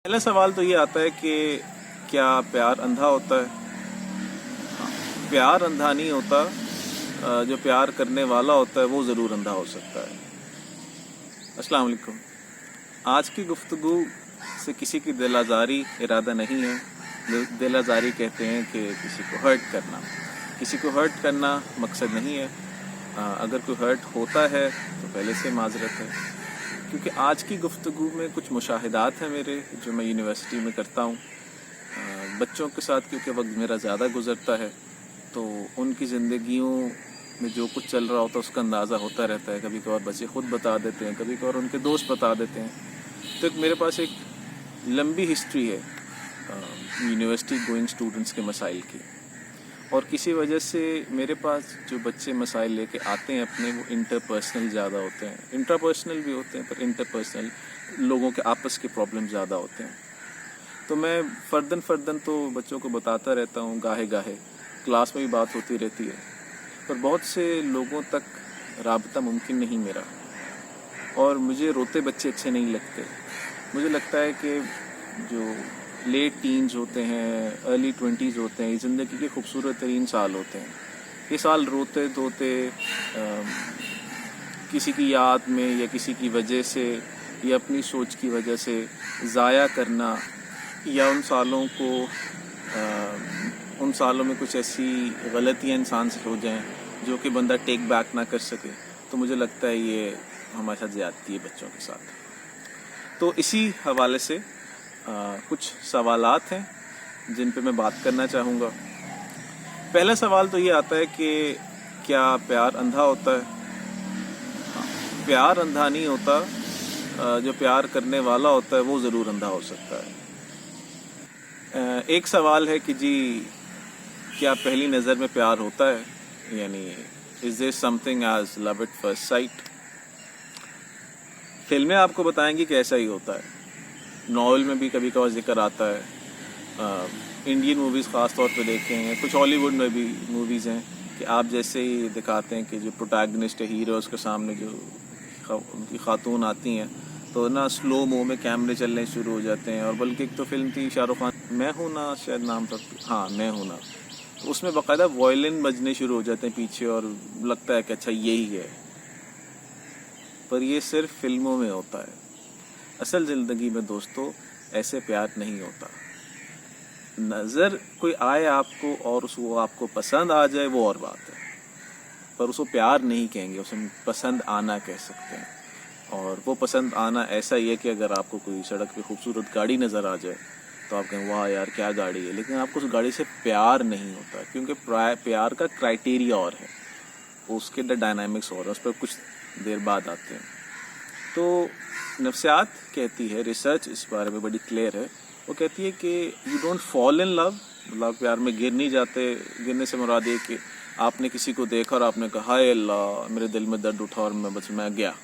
पहला सवाल तो ये आता है कि क्या प्यार अंधा होता है। प्यार अंधा नहीं होता। जो प्यार करने वाला होता है वो ज़रूर अंधा हो सकता है। अस्सलाम वालेकुम। आज की गुफ्तगू से किसी की दिल आज़ारी इरादा नहीं है। दिल आज़ारी कहते हैं कि किसी को हर्ट करना। किसी को हर्ट करना मकसद नहीं है। अगर कोई हर्ट होता है तो पहले से माजरत है, क्योंकि आज की गुफ्तगू में कुछ मुशाहिदात हैं मेरे जो मैं यूनिवर्सिटी में करता हूँ। बच्चों के साथ क्योंकि वक्त मेरा ज़्यादा गुजरता है तो उनकी ज़िंदगियों में जो कुछ चल रहा होता है उसका अंदाज़ा होता रहता है। कभी कभार बच्चे ख़ुद बता देते हैं, कभी कभार उनके दोस्त बता देते हैं। तो मेरे पास एक लंबी हिस्ट्री है यूनिवर्सिटी गोइंग स्टूडेंट्स के मसाइल की, और किसी वजह से मेरे पास जो बच्चे मसाइल लेके आते हैं अपने, वो इंटरपर्सनल ज़्यादा होते हैं। इंट्रापर्सनल भी होते हैं पर इंटरपर्सनल लोगों के आपस के प्रॉब्लम ज़्यादा होते हैं। तो मैं फ़र्दन तो बच्चों को बताता रहता हूँ, गाहे गाहे क्लास में भी बात होती रहती है, पर बहुत से लोगों तक राबता मुमकिन नहीं मेरा। और मुझे रोते बच्चे अच्छे नहीं लगते। मुझे लगता है कि जो लेट टीन्स होते हैं, अर्ली 20s होते हैं, ये ज़िंदगी के खूबसूरत तरीन साल होते हैं। ये साल रोते धोते किसी की याद में या किसी की वजह से या अपनी सोच की वजह से ज़ाया करना, या उन सालों में कुछ ऐसी गलतियाँ इंसान से हो जाएं जो कि बंदा टेक बैक ना कर सके, तो मुझे लगता है ये हमारे साथ ज़्यादती है बच्चों के साथ। तो इसी हवाले से कुछ सवालात हैं जिन पे मैं बात करना चाहूँगा। पहला सवाल तो ये आता है कि क्या प्यार अंधा होता है। प्यार अंधा नहीं होता। जो प्यार करने वाला होता है वो ज़रूर अंधा हो सकता है। एक सवाल है कि जी क्या पहली नज़र में प्यार होता है, यानी is there something as love at first sight. फिल्में आपको बताएंगी कि ऐसा ही होता है। नॉवल में भी कभी कभार जिक्र आता है। इंडियन मूवीज़ ख़ास तौर पे देखे हैं, कुछ हॉलीवुड में भी मूवीज़ हैं कि आप जैसे ही दिखाते हैं कि जो प्रोटैगनिस्ट है, हीरो, उसके सामने जो उनकी खातून आती हैं तो ना स्लो मो में कैमरे चलने शुरू हो जाते हैं। और बल्कि एक तो फिल्म थी शाहरुख खान, मैं हूँ ना, शायद नाम था, हाँ मैं हूँ ना, तो उसमें बाकायदा वॉयलिन बजने शुरू हो जाते हैं पीछे और लगता है कि अच्छा यही है। पर ये सिर्फ फिल्मों में होता है। असल ज़िंदगी में दोस्तों ऐसे प्यार नहीं होता। नज़र कोई आए आपको और वो आपको पसंद आ जाए वो और बात है, पर उसको प्यार नहीं कहेंगे, उसे पसंद आना कह सकते हैं। और वो पसंद आना ऐसा ही है कि अगर आपको कोई सड़क पे खूबसूरत गाड़ी नज़र आ जाए तो आप कहें वाह यार क्या गाड़ी है, लेकिन आपको उस गाड़ी से प्यार नहीं होता, क्योंकि प्यार का क्राइटेरिया और है, उसके डायनामिक्स और है, उस पर कुछ देर बाद आते हैं। तो नफ्सियात कहती है, रिसर्च इस बारे में बड़ी क्लियर है, वो कहती है कि you don't fall in love, मतलब प्यार में गिर नहीं जाते। गिरने से मुराद ये कि आपने किसी को देखा और आपने कहा हाय अल्लाह मेरे दिल में दर्द उठा और मैं गया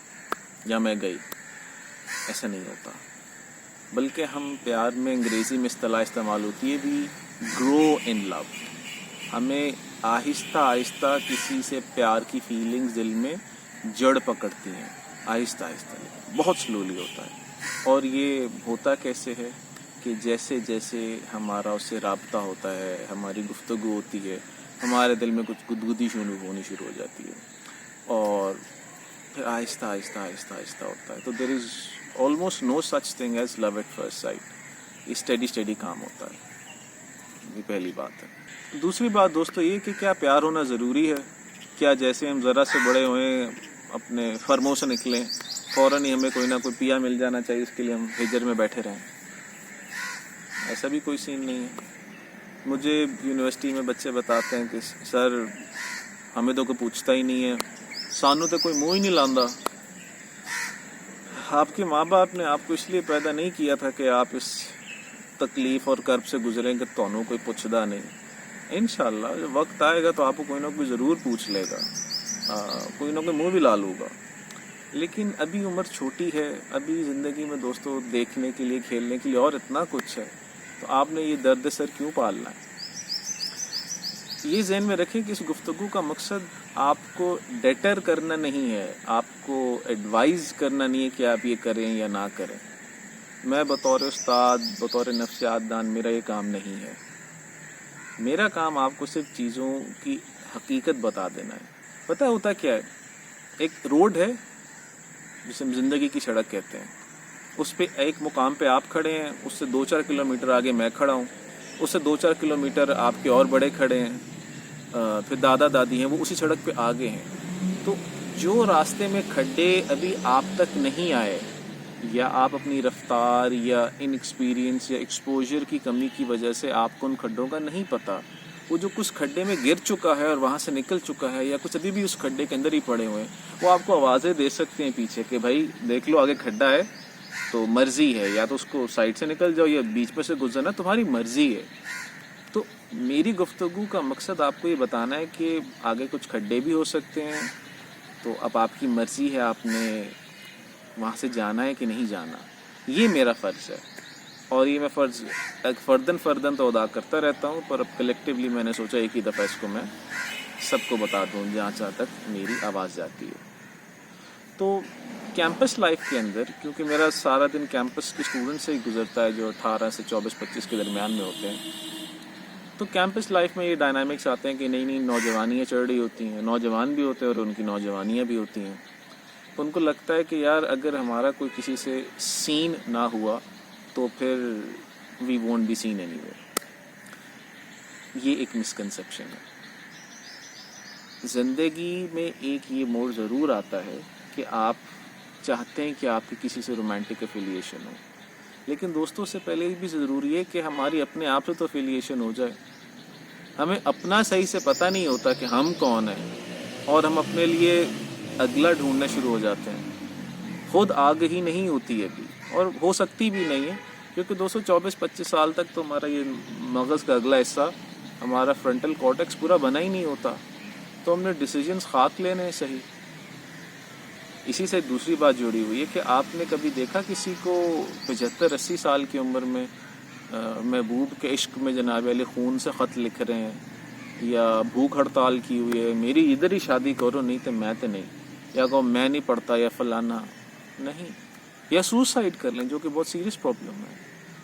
या मैं गई, ऐसा नहीं होता। बल्कि हम प्यार में अंग्रेज़ी में इस्तेलाह इस्तेमाल होती है भी ग्रो इन लव। हमें आहिस्ता आहिस्ता किसी से प्यार की फीलिंग्स दिल में जड़ पकड़ती हैं, आहिस्ता आहिस्ता, बहुत स्लोली होता है। और ये होता कैसे है कि जैसे जैसे हमारा उससे राब्ता होता है, हमारी गुफ्तगू होती है, हमारे दिल में कुछ गुदगुदी होनी शुरू हो जाती है और फिर आहिस्ता आहिस्ता आहिस्ता आहिस्ता होता है। तो there is almost no such thing as love at first sight. Steady काम होता है। ये पहली बात है। दूसरी बात दोस्तों ये कि क्या प्यार होना ज़रूरी है। क्या जैसे हम ज़रा से बड़े हुए अपने फर्मों से निकलें फ़ौरन ही हमें कोई ना कोई पिया मिल जाना चाहिए, उसके लिए हम हिजर में बैठे रहें? ऐसा भी कोई सीन नहीं है। मुझे यूनिवर्सिटी में बच्चे बताते हैं कि सर हमें तो कोई पूछता ही नहीं है, सानू तो कोई मुँह ही नहीं लांदा। आपके माँ बाप ने आपको इसलिए पैदा नहीं किया था कि आप इस तकलीफ़ और कर्ब से गुजरेंगे, तो कोई पूछदा नहीं। इंशाल्लाह जब वक्त आएगा तो आपको कोई ना कोई ज़रूर पूछ लेगा, कोई ना कोई मुँह भी ला लूगा। लेकिन अभी उम्र छोटी है, अभी ज़िंदगी में दोस्तों देखने के लिए, खेलने के लिए और इतना कुछ है, तो आपने ये दर्द सर क्यों पालना है। ये ज़हन में रखें कि इस गुफ्तगू का मकसद आपको डेटर करना नहीं है, आपको एडवाइज़ करना नहीं है कि आप ये करें या ना करें। میں بطور استاد، بطور نفسیات دان، میرا یہ کام نہیں ہے. میرا کام آپ کو صرف چیزوں کی حقیقت بتا دینا ہے. پتہ ہوتا کیا ہے، ایک روڈ ہے جسے ہم زندگی کی سڑک کہتے ہیں، اس پہ ایک مقام پہ آپ کھڑے ہیں، اس سے 2-4 کلومیٹر آگے میں کھڑا ہوں، اس سے 2-4 کلومیٹر آپ کے اور بڑے کھڑے ہیں، پھر دادا دادی ہیں، وہ اسی سڑک پہ آگے ہیں. تو جو راستے میں کھڈے ابھی آپ تک نہیں آئے، یا آپ اپنی رفتار یا ان ایکسپیرینس یا ایکسپوجر کی کمی کی وجہ سے آپ کو ان کھڈوں کا نہیں پتہ، وہ جو کچھ کھڈے میں گر چکا ہے اور وہاں سے نکل چکا ہے، یا کچھ ابھی بھی اس کھڈے کے اندر ہی پڑے ہوئے ہیں، وہ آپ کو آوازیں دے سکتے ہیں پیچھے کہ بھائی دیکھ لو آگے کھڈا ہے، تو مرضی ہے یا تو اس کو سائڈ سے نکل جاؤ یا بیچ میں سے گزرنا، تمہاری مرضی ہے. تو میری گفتگو کا مقصد آپ کو یہ بتانا ہے کہ آگے کچھ کھڈے بھی ہو سکتے ہیں، تو اب آپ کی مرضی ہے آپ نے وہاں سے جانا ہے کہ نہیں جانا. یہ میرا فرض ہے، اور یہ میں فرض فردن تو ادا کرتا رہتا ہوں، پر اب کلیکٹیولی میں نے سوچا ایک ہی دفعہ اس کو میں سب کو بتا دوں جہاں تک میری آواز جاتی ہے. تو کیمپس لائف کے اندر، کیونکہ میرا سارا دن کیمپس کے اسٹوڈنٹ سے ہی گزرتا ہے جو 18 سے 24-25 کے درمیان میں ہوتے ہیں، تو کیمپس لائف میں یہ ڈائنامکس آتے ہیں کہ نئی نئی نوجوانیاں چڑھ رہی ہوتی ہیں، نوجوان بھی ہوتے ہیں اور ان کی نوجوانیاں بھی ہوتی ہیں. تو ان کو لگتا ہے کہ یار اگر ہمارا کوئی کسی سے سین نہ ہوا تو پھر we won't be seen anywhere ویئر. یہ ایک مسکنسیپشن ہے. زندگی میں ایک یہ موڑ ضرور آتا ہے کہ آپ چاہتے ہیں کہ آپ کی کسی سے رومانٹک افیلیشن ہو، لیکن دوستوں سے پہلے یہ بھی ضروری ہے کہ ہماری اپنے آپ سے تو افیلیشن ہو جائے. ہمیں اپنا صحیح سے پتہ نہیں ہوتا کہ ہم کون ہیں، اور ہم اپنے لیے اگلا ڈھونڈنا شروع ہو جاتے ہیں. خود آگہی نہیں ہوتی ابھی، اور ہو سکتی بھی نہیں ہے، کیونکہ 24-25 سال تک تو ہمارا یہ مغز کا اگلا حصہ، ہمارا فرنٹل کارٹیکس پورا بنا ہی نہیں ہوتا. تو ہم نے ڈیسیجنز خاک لینے ہیں صحیح. اسی سے دوسری بات جڑی ہوئی ہے کہ آپ نے کبھی دیکھا کسی کو 75-80 سال کی عمر میں محبوب کے عشق میں جناب علی خون سے خط لکھ رہے ہیں، یا بھوک ہڑتال کی ہوئی ہے میری ادھر ہی شادی کرو نہیں تو میں تو نہیں، یا کہو میں نہیں پڑھتا یا فلانا نہیں، یا سوسائڈ کر لیں جو کہ بہت سیریس پرابلم ہے.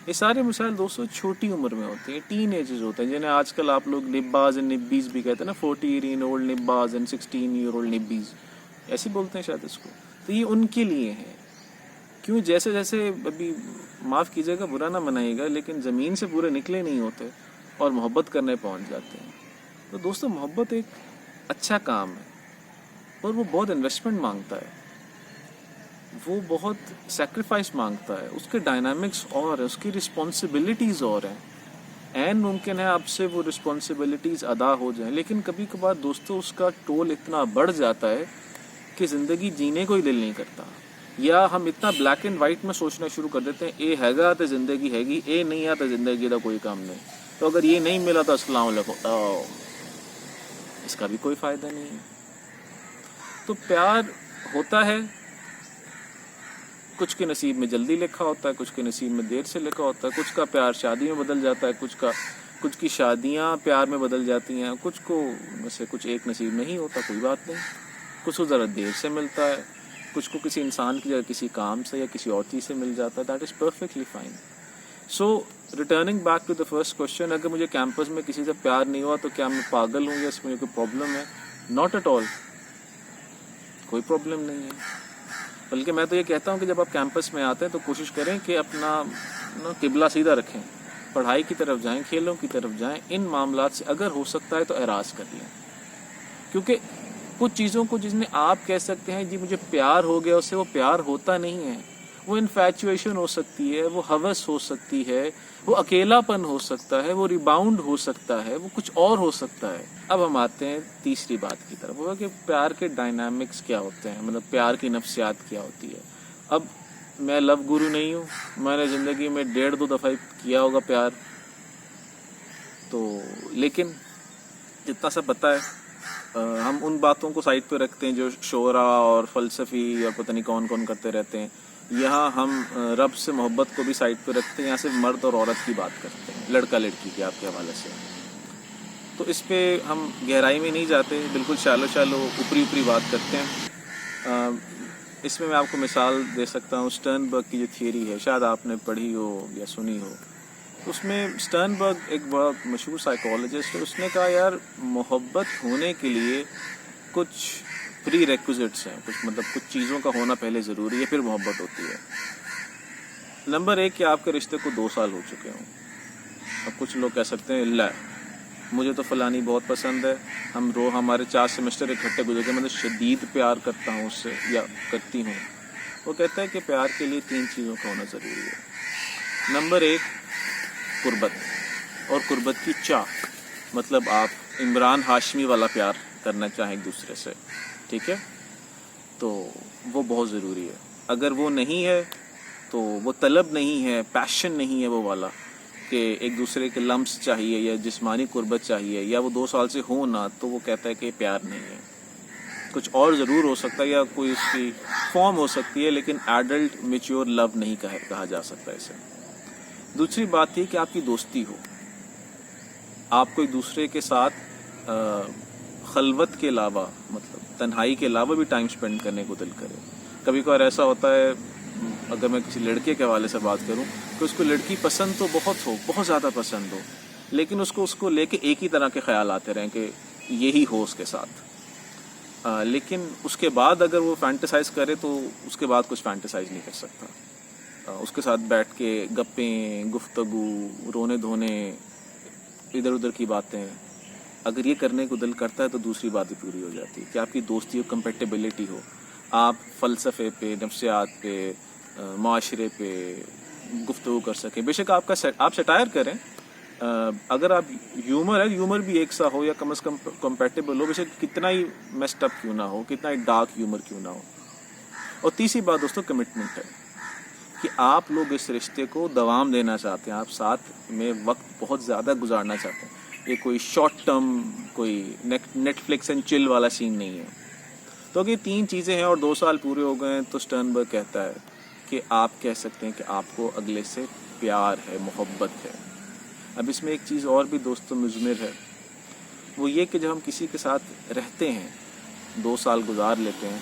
یہ سارے مسائل دوستوں چھوٹی عمر میں ہوتے ہیں، ٹین ایجز ہوتے ہیں، جنہیں آج کل آپ لوگ نباز اینڈ نبیز بھی کہتے ہیں نا، 40-year-old نباز اینڈ 16-year-old نبیز، ایسے بولتے ہیں شاید اس کو. تو یہ ان کے لیے ہیں. کیوں؟ جیسے جیسے ابھی معاف کیجیے گا، برا نہ منائیے گا، لیکن زمین سے پورے نکلے نہیں ہوتے اور محبت کرنے پہنچ جاتے ہیں. تو دوستوں محبت ایک اچھا کام ہے، اور وہ بہت انویسٹمنٹ مانگتا ہے، وہ بہت سیکریفائس مانگتا ہے، اس کے ڈائنامکس اور ہیں، اس کی رسپانسبلٹیز اور ہیں. این ممکن ہے آپ سے وہ رسپانسبلٹیز ادا ہو جائیں، لیکن کبھی کبھار دوستوں اس کا ٹول اتنا بڑھ جاتا ہے کہ زندگی جینے کو ہی دل نہیں کرتا، یا ہم اتنا بلیک اینڈ وائٹ میں سوچنا شروع کر دیتے ہیں، اے ہے گا تو زندگی ہے گی، اے نہیں ہے تو زندگی کا کوئی کام نہیں، تو اگر یہ نہیں ملا تو السلام علیکم، اس کا بھی کوئی فائدہ نہیں ہے. تو پیار ہوتا ہے، کچھ کے نصیب میں جلدی لکھا ہوتا ہے، کچھ کے نصیب میں دیر سے لکھا ہوتا ہے، کچھ کا پیار شادی میں بدل جاتا ہے، کچھ کی شادیاں پیار میں بدل جاتی ہیں، کچھ کو میں سے کچھ ایک نصیب نہیں ہوتا، کوئی بات نہیں، کچھ کو ذرا دیر سے ملتا ہے، کچھ کو کسی انسان کی جگہ کسی کام سے یا کسی اور چیز سے مل جاتا ہے. That is perfectly fine. So returning back to the first question, اگر مجھے کیمپس میں کسی سے پیار نہیں ہوا تو کیا میں پاگل ہوں یا اس میں مجھے کوئی پرابلم ہے؟ ناٹ ایٹ آل، کوئی پرابلم نہیں ہے. بلکہ میں تو یہ کہتا ہوں کہ جب آپ کیمپس میں آتے ہیں تو کوشش کریں کہ اپنا قبلہ سیدھا رکھیں، پڑھائی کی طرف جائیں، کھیلوں کی طرف جائیں. ان معاملات سے اگر ہو سکتا ہے تو اعراض کر لیں، کیونکہ کچھ چیزوں کو جس نے آپ کہہ سکتے ہیں جی مجھے پیار ہو گیا، اس سے وہ پیار ہوتا نہیں ہے. وہ انفیچویشن ہو سکتی ہے، وہ ہوس ہو سکتی ہے، وہ اکیلا پن ہو سکتا ہے، وہ ریباؤنڈ ہو سکتا ہے، وہ کچھ اور ہو سکتا ہے. اب ہم آتے ہیں تیسری بات کی طرف، وہ کہ پیار کے ڈائنامکس کیا ہوتے ہیں، مطلب پیار کی نفسیات کیا ہوتی ہے. اب میں لو گرو نہیں ہوں، میں نے زندگی میں 1.5-2 دفعہ کیا ہوگا پیار، تو لیکن جتنا سا پتہ ہے ہم ان باتوں کو سائڈ پہ رکھتے ہیں جو شعراء اور فلسفی اور پتہ نہیں کون کون کرتے رہتے ہیں. یہاں ہم رب سے محبت کو بھی سائڈ پہ رکھتے ہیں، یہاں صرف مرد اور عورت کی بات کرتے ہیں، لڑکا لڑکی کے آپ کے حوالے سے. تو اس پہ ہم گہرائی میں نہیں جاتے، بالکل شالو اوپری بات کرتے ہیں. इसमें मैं आपको मिसाल दे सकता हूँ स्टर्नबर्ग की जो थियरी है, शायद आपने पढ़ी हो या सुनी हो। उसमें स्टर्नबर्ग एक बहुत मशहूर साइकोलॉजिस्ट है, उसने कहा यार मोहब्बत होने के लिए कुछ प्री रेक्विजिट्स हैं, कुछ मतलब कुछ चीज़ों का होना पहले ज़रूरी है, फिर मोहब्बत होती है। नंबर 1 कि आपके रिश्ते को 2 साल हो चुके हों। अब कुछ लोग कह सकते हैं ला मुझे तो फ़लानी बहुत पसंद है, हमारे 4 सेमेस्टर इकट्ठे गुजर गए, मैं तो शदीद प्यार करता हूँ उससे या करती हूँ। वो कहता है कि प्यार के लिए 3 चीज़ों का होना ज़रूरी है। नंबर 1 कुर्बत, और कुर्बत की चाह, मतलब आप इमरान हाशमी वाला प्यार करना चाहें एक दूसरे से, ठीक है, तो वो बहुत ज़रूरी है। अगर वो नहीं है तो वो तलब नहीं है, पैशन नहीं है वो वाला कि एक दूसरे के लम्स चाहिए या जिस्मानी कुर्बत चाहिए, या वो 2 साल से हो ना, तो वो कहता है कि प्यार नहीं है। कुछ और ज़रूर हो सकता है या कोई उसकी फॉर्म हो सकती है, लेकिन एडल्ट मेच्योर लव नहीं कहा जा सकता इसे। दूसरी बात ये कि आपकी दोस्ती हो, आपको एक दूसरे के साथ खलवत के अलावा, मतलब तन्हाई के अलावा भी टाइम स्पेंड करने को दिल करे। कभी कभार ऐसा होता है, अगर मैं किसी लड़के के हवाले से बात करूं, कि उसको लड़की पसंद तो बहुत ज़्यादा पसंद हो, लेकिन उसको लेके एक ही तरह के ख्याल आते रहें कि यही हो उसके साथ। लेकिन उसके बाद अगर वो फैंटेसाइज करे तो उसके बाद कुछ फैंटेसाइज नहीं कर सकता। उसके साथ बैठ के गप्पें, गुफ्तगू, रोने धोने, इधर उधर की बातें, अगर ये करने को दिल करता है तो दूसरी बात भी पूरी हो जाती है कि आपकी दोस्ती हो, कंपेटेबिलिटी हो, आप फ़लसफ़े पे, नफ्सियात पे, माशरे पे गुफ्तगू कर सकें। बेशक आप सटायर करें, अगर आप ह्यूमर भी एक सा हो या कम से कम कंपेटेबल हो, बेशक कितना ही मेस्ड अप क्यों ना हो, कितना ही डार्क ह्यूमर क्यों ना हो। और तीसरी बात दोस्तों कमिटमेंट है कि आप लोग इस रिश्ते को दवाम देना चाहते हैं, आप साथ में वक्त बहुत ज़्यादा गुजारना चाहते हैं। ये कोई शॉर्ट टर्म, कोई नेटफ्लिक्स एंड चिल वाला सीन नहीं है। तो अगर 3 चीज़ें हैं और 2 साल पूरे हो गए हैं, तो स्टर्नबर्ग कहता है कि आप कह सकते हैं कि आपको अगले से प्यार है, मोहब्बत है। अब इसमें एक चीज़ और भी दोस्तों मुज़मिर है, वो ये कि जब हम किसी के साथ रहते हैं, 2 साल गुजार लेते हैं,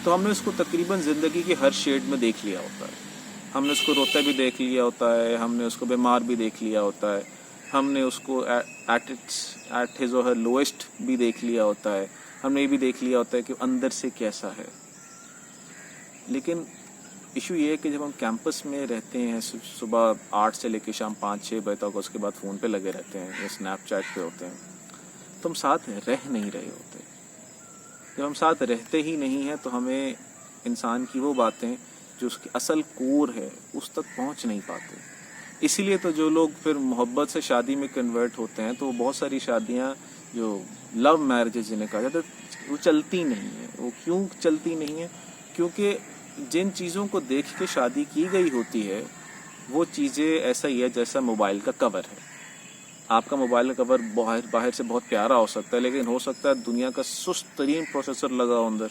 तो हमने उसको तकरीबन ज़िंदगी के हर शेड में देख लिया होता है। हमने उसको रोता भी देख लिया होता है, हमने उसको बीमार भी देख लिया होता है, हमने उसको एट हिज और हर लोएस्ट भी देख लिया होता है, हमने ये भी देख लिया होता है कि अंदर से कैसा है। लेकिन इशू ये है कि जब हम कैंपस में रहते हैं, सुबह 8 से लेकर शाम 5-6 बजे तक, उसके बाद फ़ोन पे लगे रहते हैं या स्नैपचैट पे होते हैं, तो हम साथ रह नहीं रहे होते। जब हम साथ रहते ही नहीं हैं तो हमें इंसान की वो बातें जो उसकी असल कोर है उस तक पहुंच नहीं पाते। इसीलिए तो जो लोग फिर मोहब्बत से शादी में कन्वर्ट होते हैं, तो बहुत सारी शादियां जो लव मैरिजेज जिन्हें कहा जाता है वो चलती नहीं है। वो क्यों चलती नहीं है? क्योंकि जिन चीज़ों को देख के शादी की गई होती है वो चीज़ें ऐसा ही है जैसा मोबाइल का कवर है। आपका मोबाइल का कवर बाहर से बहुत प्यारा हो सकता है, लेकिन हो सकता है दुनिया का सुस्त तरीन प्रोसेसर लगा हो अंदर,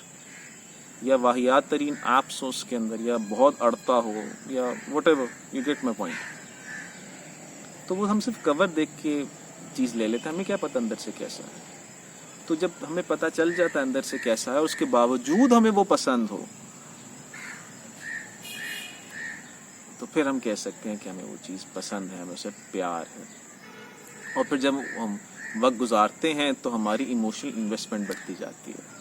या वाहियात तरीन ऐप्स हो उसके अंदर, या बहुत अड़ता हो, या whatever, you get my point. तो वो हम सिर्फ कवर देख के चीज़ ले लेते हैं, हमें क्या पता अंदर से कैसा है। तो जब हमें पता चल जाता है अंदर से कैसा है, उसके बावजूद हमें वो पसंद हो, तो फिर हम कह सकते हैं कि हमें वो चीज़ पसंद है, हमें उससे प्यार है। और फिर जब हम वक्त गुजारते हैं तो हमारी इमोशनल इन्वेस्टमेंट बढ़ती जाती है।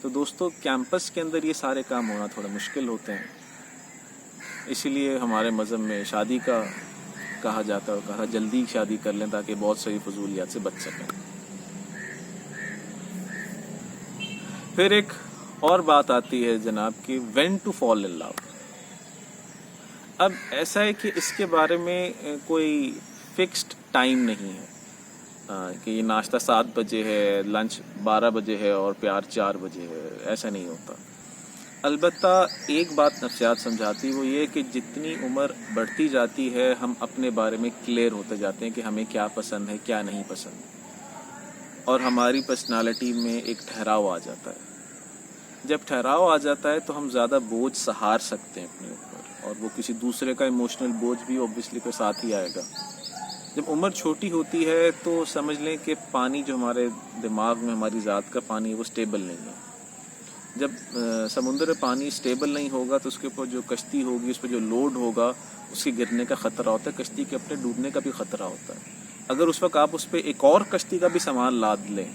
तो दोस्तों कैंपस के अंदर ये सारे काम होना थोड़ा मुश्किल होते हैं, इसीलिए हमारे मज़हब में शादी का कहा जाता है, कहा जल्दी शादी कर लें ताकि बहुत सारी फजूलियात से बच सकें। फिर एक और बात आती है जनाब कि when to fall in love. अब ऐसा है कि इसके बारे में कोई फिक्स्ड टाइम नहीं है कि ये नाश्ता 7 बजे है, लंच 12 बजे है और प्यार 4 बजे है, ऐसा नहीं होता। अलबत्ता एक बात नफ्सियात समझाती, वो ये कि जितनी उम्र बढ़ती जाती है हम अपने बारे में क्लियर होते जाते हैं कि हमें क्या पसंद है, क्या नहीं पसंद, और हमारी पर्सनालिटी में एक ठहराव आ जाता है। जब ठहराव आ जाता है तो हम ज़्यादा बोझ सहार सकते हैं अपने ऊपर, और वो किसी दूसरे का इमोशनल बोझ भी ऑब्वियसली के साथ ही आएगा। जब उम्र छोटी होती है तो समझ लें कि पानी जो हमारे दिमाग में हमारी ज़ात का पानी है वो स्टेबल नहीं है। جب سمندر میں پانی سٹیبل نہیں ہوگا تو اس کے اوپر جو کشتی ہوگی اس پہ جو لوڈ ہوگا اس کے گرنے کا خطرہ ہوتا ہے، کشتی کے اپنے ڈوبنے کا بھی خطرہ ہوتا ہے۔ اگر اس وقت آپ اس پہ ایک اور کشتی کا بھی سامان لاد لیں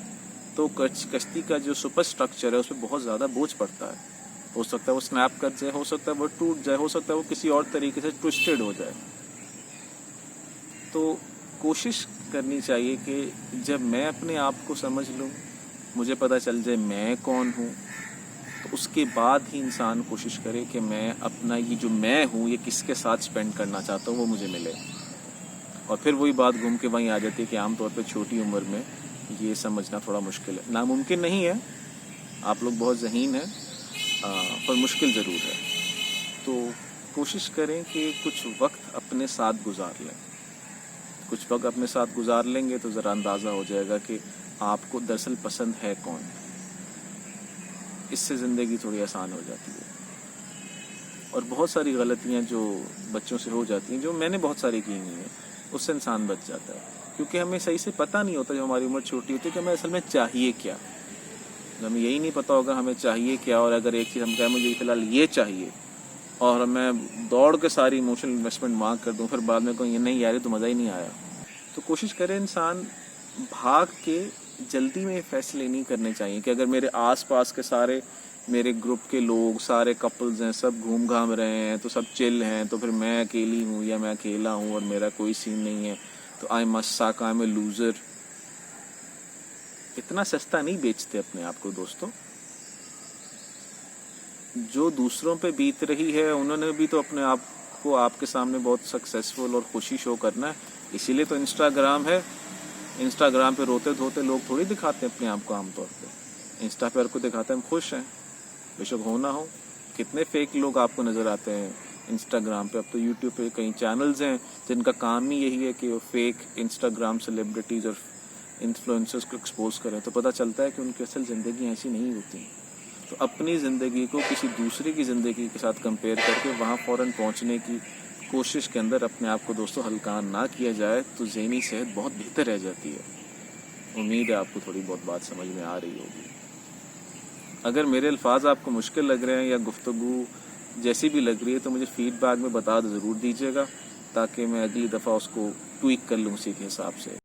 تو کشتی کا جو سپر سٹرکچر ہے اس پہ بہت زیادہ بوجھ پڑتا ہے، ہو سکتا ہے وہ سنیپ کر جائے، ہو سکتا ہے وہ ٹوٹ جائے، ہو سکتا ہے وہ کسی اور طریقے سے ٹوسٹڈ ہو جائے۔ تو کوشش کرنی چاہیے کہ جب میں اپنے آپ کو سمجھ لوں، مجھے پتہ چل جائے میں کون ہوں، تو اس کے بعد ہی انسان کوشش کرے کہ میں اپنا یہ جو میں ہوں یہ کس کے ساتھ سپینڈ کرنا چاہتا ہوں وہ مجھے ملے۔ اور پھر وہی بات گھوم کے وہیں آ جاتی ہے کہ عام طور پہ چھوٹی عمر میں یہ سمجھنا تھوڑا مشکل ہے، ناممکن نہیں ہے، آپ لوگ بہت ذہین ہیں، پر مشکل ضرور ہے۔ تو کوشش کریں کہ کچھ وقت اپنے ساتھ گزار لیں، کچھ وقت اپنے ساتھ گزار لیں گے تو ذرا اندازہ ہو جائے گا کہ آپ کو دراصل پسند ہے کون۔ اس سے زندگی تھوڑی آسان ہو جاتی ہے۔ اور بہت ساری غلطیاں جو بچوں سے ہو جاتی ہیں، جو میں نے بہت ساری کی ہوئی ہیں، اس سے انسان بچ جاتا ہے، کیونکہ ہمیں صحیح سے پتہ نہیں ہوتا جب ہماری عمر چھوٹی ہوتی ہے کہ ہمیں اصل میں چاہیے کیا۔ ہمیں یہی نہیں پتہ ہوگا ہمیں چاہیے کیا، اور اگر ایک چیز ہم کہیں مجھے فی الحال یہ چاہیے اور میں دوڑ کے ساری ایموشنل انویسٹمنٹ مانگ کر دوں، پھر بعد میں کہوں یہ نہیں یار تو مزہ ہی نہیں آیا۔ تو کوشش کرے انسان بھاگ کے جلدی میں فیصلے نہیں کرنے چاہیے کہ اگر میرے آس پاس کے سارے میرے گروپ کے لوگ سارے کپلز ہیں، سب گھوم گھام رہے ہیں تو سب چل ہیں، تو پھر میں اکیلی ہوں یا میں اکیلا ہوں اور میرا کوئی سین نہیں ہے تو آئی مسٹ سک، آئی ایم اے لوزر۔ اتنا سستا نہیں بیچتے اپنے آپ کو دوستو۔ جو دوسروں پہ بیت رہی ہے انہوں نے بھی تو اپنے آپ کو آپ کے سامنے بہت سکسیسفل اور خوشی شو کرنا ہے، اسی لیے تو انسٹاگرام ہے۔ انسٹاگرام پہ روتے دھوتے لوگ تھوڑی دکھاتے ہیں اپنے آپ کو، عام طور پہ انسٹا پہ ہر کو دکھاتے ہیں ہم خوش ہیں، بے شک ہو نہ ہو۔ کتنے فیک لوگ آپ کو نظر آتے ہیں انسٹاگرام پہ، اب تو یوٹیوب پہ کئی چینلز ہیں جن کا کام ہی یہی ہے کہ وہ فیک انسٹاگرام سیلیبریٹیز اور انفلوئنسرز کو ایکسپوز کریں، تو پتہ چلتا ہے کہ ان کی اصل زندگی ایسی نہیں ہوتی۔ تو اپنی زندگی کو کسی دوسرے کی زندگی کے ساتھ کمپیئر کر کے وہاں فوراً پہنچنے کی کوشش کے اندر اپنے آپ کو دوستوں ہلکان نہ کیا جائے تو ذہنی صحت بہت بہتر رہ جاتی ہے۔ امید ہے آپ کو تھوڑی بہت بات سمجھ میں آ رہی ہوگی۔ اگر میرے الفاظ آپ کو مشکل لگ رہے ہیں یا گفتگو جیسی بھی لگ رہی ہے تو مجھے فیڈ بیک میں بتا ضرور دیجیے گا، تاکہ میں اگلی دفعہ اس کو ٹویک کر لوں اسی کے حساب سے۔